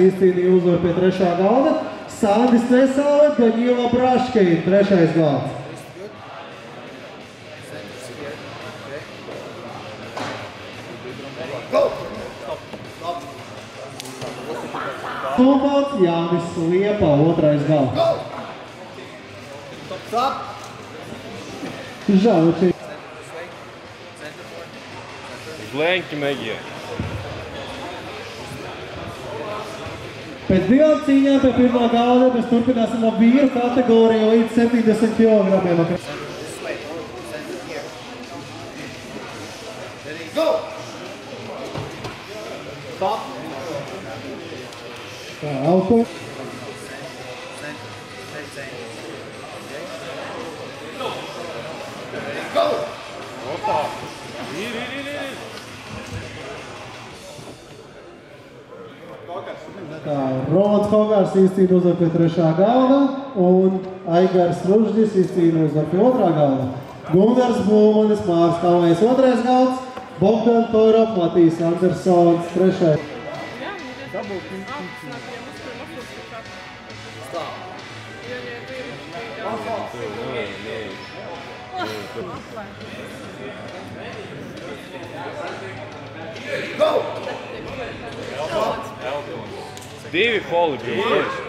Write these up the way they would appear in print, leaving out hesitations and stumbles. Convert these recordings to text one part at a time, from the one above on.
Izcīnīja uzvaru pie trešā galda. Sandis Nesāle, Daņila Braškeina, trešais galds. Tulmāns Jānis Liepa, otrais galds. Žāluči. Zlenki Megija. Pēc divām cīņām pie pirmā galda mēs turpināsim ar vīru kategoriju līdz 70 kg. Tā, auto. Rolands Hogārs izcīna uzvaru pie trešā galda un Aigars Ružģis izcīna uzvaru pie otrā galda. Gunārs Blūmanis, Māris Kalvējs, otrais galds, Bogdan Torop, Matīs Andersons, trešais. Divi foli bija tieši.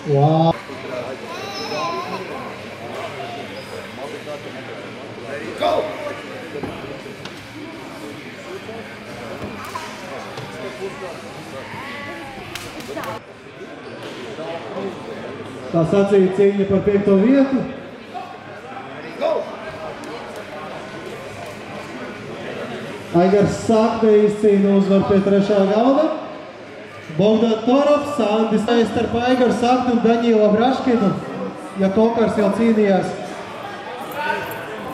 Wow. Tā sacīja cīņa par 5. vietu. Aigars Sakne izcīna uzvaru pie trešā galda. Bogdan Torops, Sandis starp Aigaru Sakni un Daņila Braškinu, ja Kokars jau cīnījās.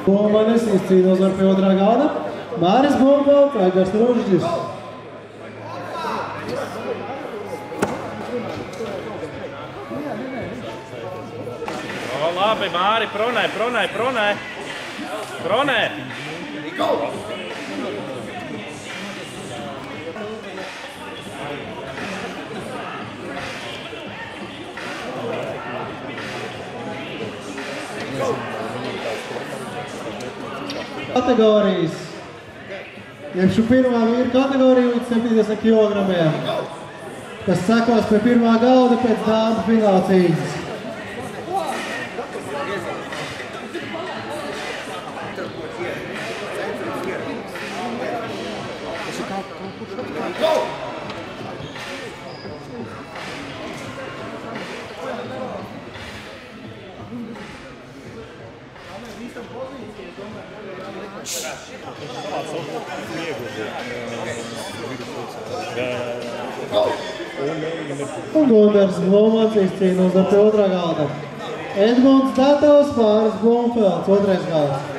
Blūmanis izcīna uzvaru pie otrā galda. Māris Blūmvalds, Aigars Ružģis. O, labi, Māri, pronē. Kategorijas. Iepšu pirmā vīra kategorija līdz 70 kg, kas sekos pie pirmā galda pēc dāmu fināla cīņas. Un Gunārs Blūmans izcīna uzvaru pie otrā galda. Edmunds Datovs, Māris Blūmfelds, otrais galds.